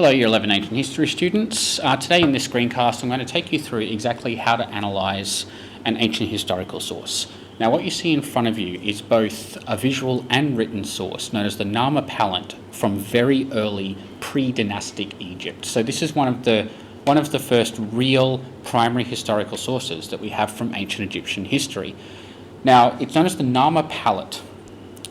Hello, Year 11 Ancient History students. Today in this screencast, I'm going to take you through exactly how to analyse an ancient historical source. Now, what you see in front of you is both a visual and written source known as the Narmer palette from very early pre-dynastic Egypt. So this is one of the first real primary historical sources that we have from ancient Egyptian history. Now, it's known as the Narmer palette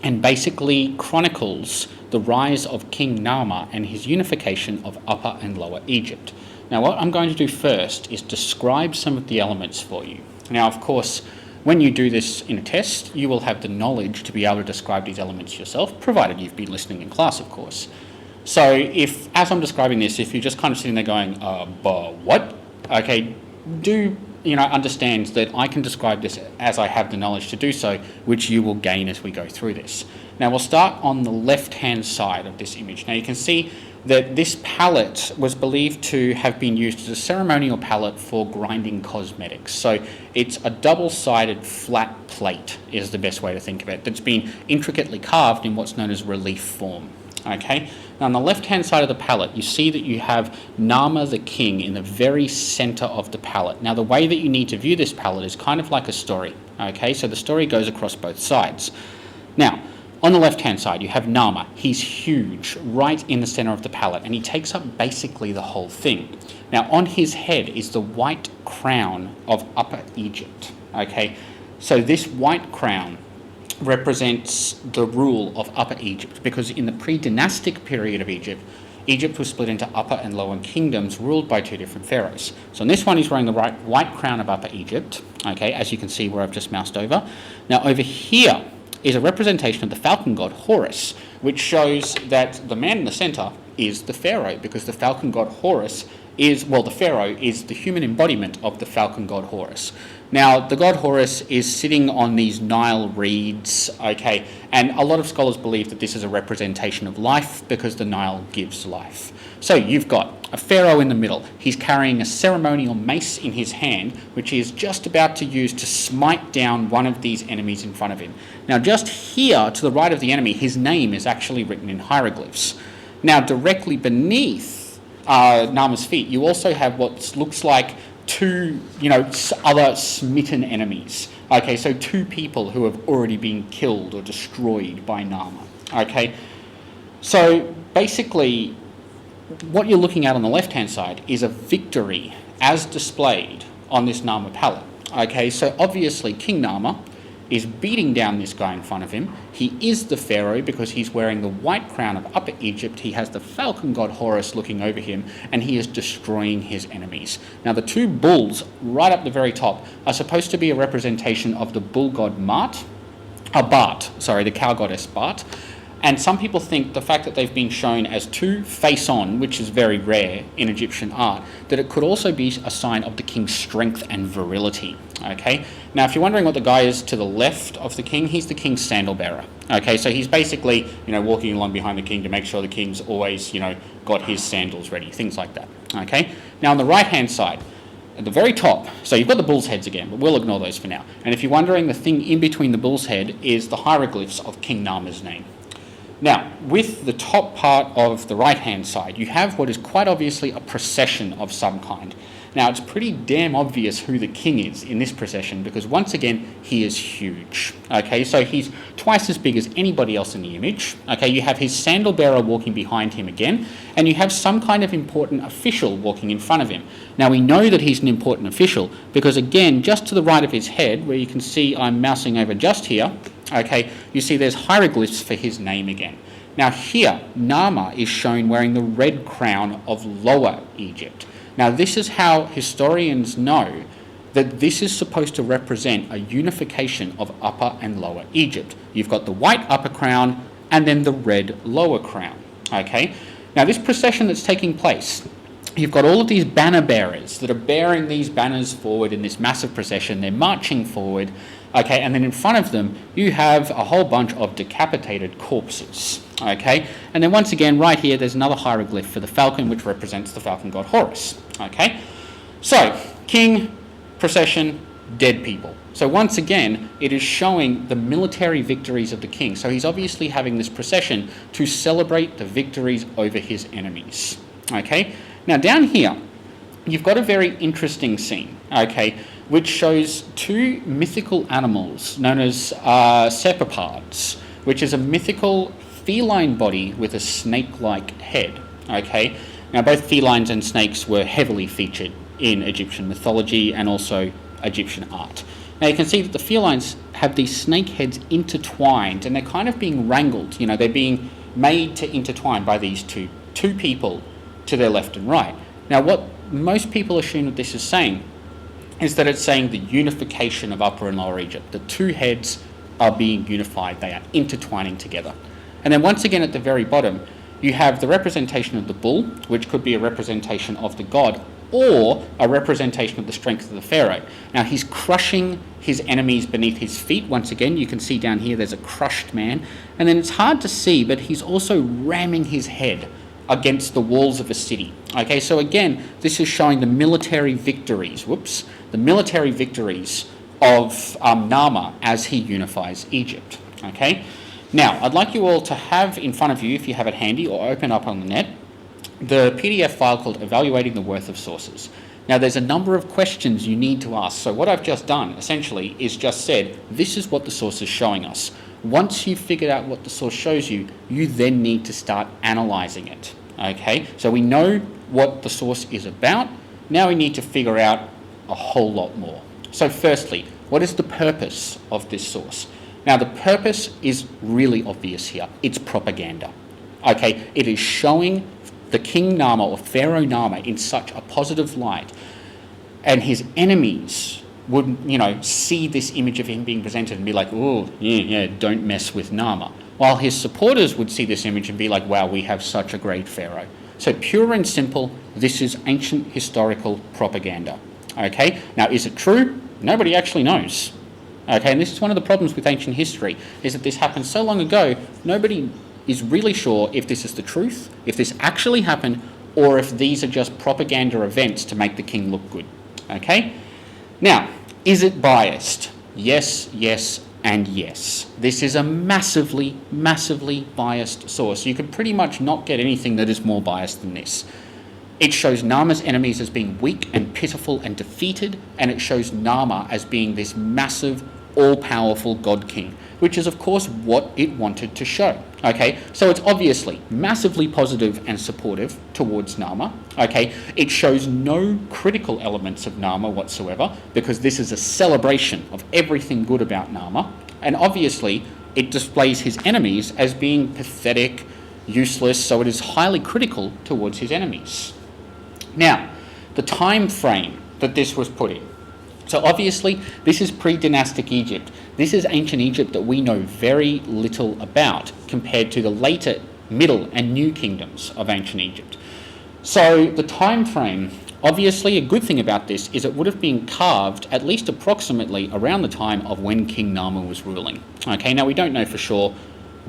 and basically chronicles the rise of King Narmer and his unification of Upper and Lower Egypt. Now, what I'm going to do first is describe some of the elements for you. Now, of course, when you do this in a test, you will have the knowledge to be able to describe these elements yourself, provided you've been listening in class, of course. So if, as I'm describing this, if you're just kind of sitting there going, but what? Okay, do understand that I can describe this as I have the knowledge to do so, which you will gain as we go through this. Now, we'll start on the left-hand side of this image. Now, you can see that this palette was believed to have been used as a ceremonial palette for grinding cosmetics. So it's a double-sided flat plate is the best way to think of it, that's been intricately carved in what's known as relief form. Okay, now on the left-hand side of the palette, you see that you have Narmer the king in the very centre of the palette. Now, the way that you need to view this palette is kind of like a story. Okay, so the story goes across both sides. Now, on the left-hand side, you have Narmer. He's huge, right in the centre of the palette, and he takes up basically the whole thing. Now, on his head is the white crown of Upper Egypt. Okay, so this white crown represents the rule of Upper Egypt, because in the pre-dynastic period of Egypt, Egypt was split into Upper and Lower kingdoms ruled by two different pharaohs. So in this one, he's wearing the white crown of Upper Egypt, okay, as you can see where I've just moused over. Now, over here is a representation of the falcon god Horus, which shows that the man in the centre is the pharaoh, because the falcon god Horus is, well, the pharaoh is the human embodiment of the falcon god Horus. Now, the god Horus is sitting on these Nile reeds, okay, and a lot of scholars believe that this is a representation of life because the Nile gives life. So you've got a pharaoh in the middle. He's carrying a ceremonial mace in his hand, which he is just about to use to smite down one of these enemies in front of him. Now, just here to the right of the enemy, his name is actually written in hieroglyphs. Now, directly beneath Narmer's feet, you also have what looks like two, other smitten enemies. Okay, so two people who have already been killed or destroyed by Narmer. Okay, so basically, what you're looking at on the left-hand side is a victory as displayed on this Narmer palette. Okay, so obviously King Narmer is beating down this guy in front of him. He is the pharaoh because he's wearing the white crown of Upper Egypt. He has the falcon god Horus looking over him, and he is destroying his enemies. Now, the two bulls right up the very top are supposed to be a representation of the bull god the cow goddess Bart. And some people think the fact that they've been shown as two face-on, which is very rare in Egyptian art, that it could also be a sign of the king's strength and virility. Okay. Now, if you're wondering what the guy is to the left of the king, he's the king's sandal bearer. Okay, so he's basically, walking along behind the king to make sure the king's always, got his sandals ready, things like that. Okay. Now, on the right-hand side, at the very top, so you've got the bull's heads again, but we'll ignore those for now. And if you're wondering, the thing in between the bull's head is the hieroglyphs of King Narmer's name. Now, with the top part of the right-hand side, you have what is quite obviously a procession of some kind. Now, it's pretty damn obvious who the king is in this procession because, once again, he is huge. Okay, so he's twice as big as anybody else in the image. Okay, you have his sandal bearer walking behind him again, and you have some kind of important official walking in front of him. Now, we know that he's an important official because, again, just to the right of his head, where you can see I'm mousing over just here, okay, you see there's hieroglyphs for his name again. Now here, Narmer is shown wearing the red crown of Lower Egypt. Now this is how historians know that this is supposed to represent a unification of Upper and Lower Egypt. You've got the white upper crown and then the red lower crown. Okay, now this procession that's taking place, you've got all of these banner bearers that are bearing these banners forward in this massive procession. They're marching forward. Okay, and then in front of them, you have a whole bunch of decapitated corpses. Okay, and then once again, right here, there's another hieroglyph for the falcon, which represents the falcon god Horus. Okay, so king, procession, dead people. So once again, it is showing the military victories of the king. So he's obviously having this procession to celebrate the victories over his enemies. Okay, now down here, you've got a very interesting scene, okay, which shows two mythical animals known as cephalopods, which is a mythical feline body with a snake-like head, okay? Now, both felines and snakes were heavily featured in Egyptian mythology and also Egyptian art. Now, you can see that the felines have these snake heads intertwined, and they're kind of being wrangled. You know, they're being made to intertwine by these two people to their left and right. Now, what most people assume that this is saying is that it's saying the unification of Upper and Lower Egypt. The two heads are being unified. They are intertwining together. And then once again at the very bottom, you have the representation of the bull, which could be a representation of the god, or a representation of the strength of the pharaoh. Now, he's crushing his enemies beneath his feet. Once again, you can see down here there's a crushed man. And then it's hard to see, but he's also ramming his head against the walls of a city. Okay, so again, this is showing the military victories, the military victories of Narmer as he unifies Egypt. Okay, now I'd like you all to have in front of you, if you have it handy or open up on the net, the PDF file called Evaluating the Worth of Sources. Now, there's a number of questions you need to ask. So what I've just done, essentially, is just said, this is what the source is showing us. Once you've figured out what the source shows you, you then need to start analysing it. Okay, so we know what the source is about. Now we need to figure out a whole lot more. So firstly, what is the purpose of this source? Now, the purpose is really obvious here. It's propaganda. Okay, it is showing the King Narmer or Pharaoh Narmer in such a positive light, and his enemies would, see this image of him being presented and be like, oh, yeah, don't mess with Narmer. While his supporters would see this image and be like, wow, we have such a great pharaoh. So pure and simple, this is ancient historical propaganda. Okay, now is it true? Nobody actually knows. Okay, and this is one of the problems with ancient history, is that this happened so long ago, nobody is really sure if this is the truth, if this actually happened, or if these are just propaganda events to make the king look good. Okay? Now, is it biased? Yes, yes, and yes. This is a massively, massively biased source. You could pretty much not get anything that is more biased than this. It shows Narmer's enemies as being weak and pitiful and defeated, and it shows Narmer as being this massive, all-powerful god king, which is, of course, what it wanted to show. Okay, so it's obviously massively positive and supportive towards Narmer. Okay, it shows no critical elements of Narmer whatsoever, because this is a celebration of everything good about Narmer, and obviously it displays his enemies as being pathetic, useless, so it is highly critical towards his enemies. Now, the time frame that this was put in. So obviously, this is pre-dynastic Egypt. This is ancient Egypt that we know very little about compared to the later Middle and New Kingdoms of ancient Egypt. So the time frame, obviously a good thing about this is it would have been carved at least approximately around the time of when King Narmer was ruling. Okay, now we don't know for sure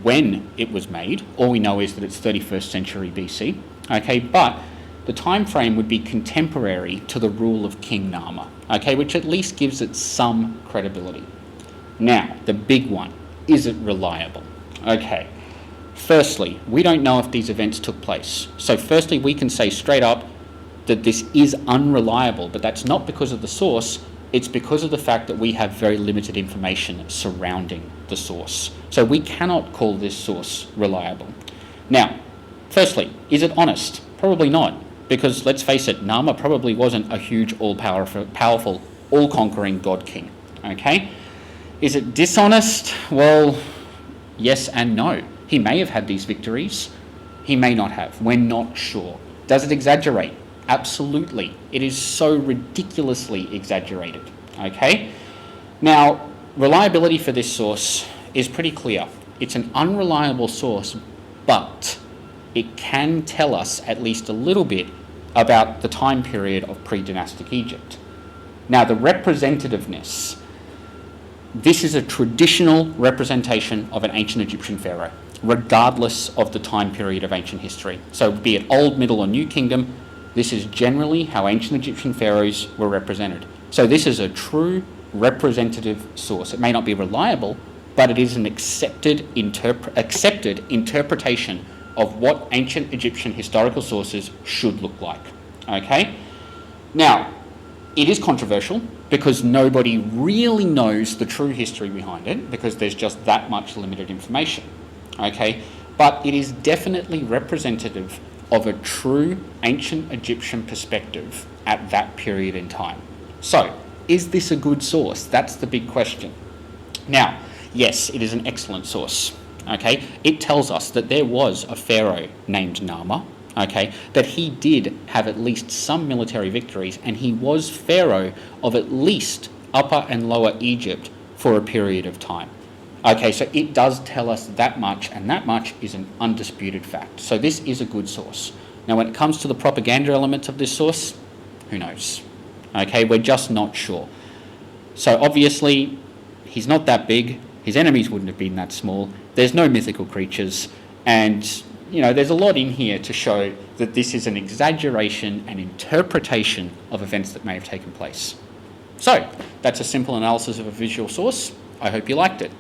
when it was made. All we know is that it's 31st century BC. Okay, but the time frame would be contemporary to the rule of King Narmer, okay, which at least gives it some credibility. Now, the big one, is it reliable? Okay, firstly, we don't know if these events took place. So firstly, we can say straight up that this is unreliable, but that's not because of the source, it's because of the fact that we have very limited information surrounding the source. So we cannot call this source reliable. Now, firstly, is it honest? Probably not. Because let's face it, Narmer probably wasn't a huge, all-powerful, all-conquering god king. Okay? Is it dishonest? Well, yes and no. He may have had these victories. He may not have. We're not sure. Does it exaggerate? Absolutely. It is so ridiculously exaggerated. Okay? Now, reliability for this source is pretty clear. It's an unreliable source, but it can tell us at least a little bit about the time period of pre-dynastic Egypt. Now, the representativeness. This is a traditional representation of an ancient Egyptian pharaoh, regardless of the time period of ancient history. So be it Old, Middle, or New Kingdom, this is generally how ancient Egyptian pharaohs were represented. So this is a true representative source. It may not be reliable, but it is an accepted interpretation of what ancient Egyptian historical sources should look like. Okay? Now, it is controversial because nobody really knows the true history behind it because there's just that much limited information. Okay? But it is definitely representative of a true ancient Egyptian perspective at that period in time. So, is this a good source? That's the big question. Now, yes, it is an excellent source. Okay, it tells us that there was a pharaoh named Narmer. Okay, that he did have at least some military victories, and he was pharaoh of at least Upper and Lower Egypt for a period of time. Okay, so it does tell us that much, and that much is an undisputed fact. So this is a good source. Now, when it comes to the propaganda element of this source, who knows? Okay, we're just not sure. So obviously, he's not that big. His enemies wouldn't have been that small. There's no mythical creatures. And, you know, there's a lot in here to show that this is an exaggeration and interpretation of events that may have taken place. So, that's a simple analysis of a visual source. I hope you liked it.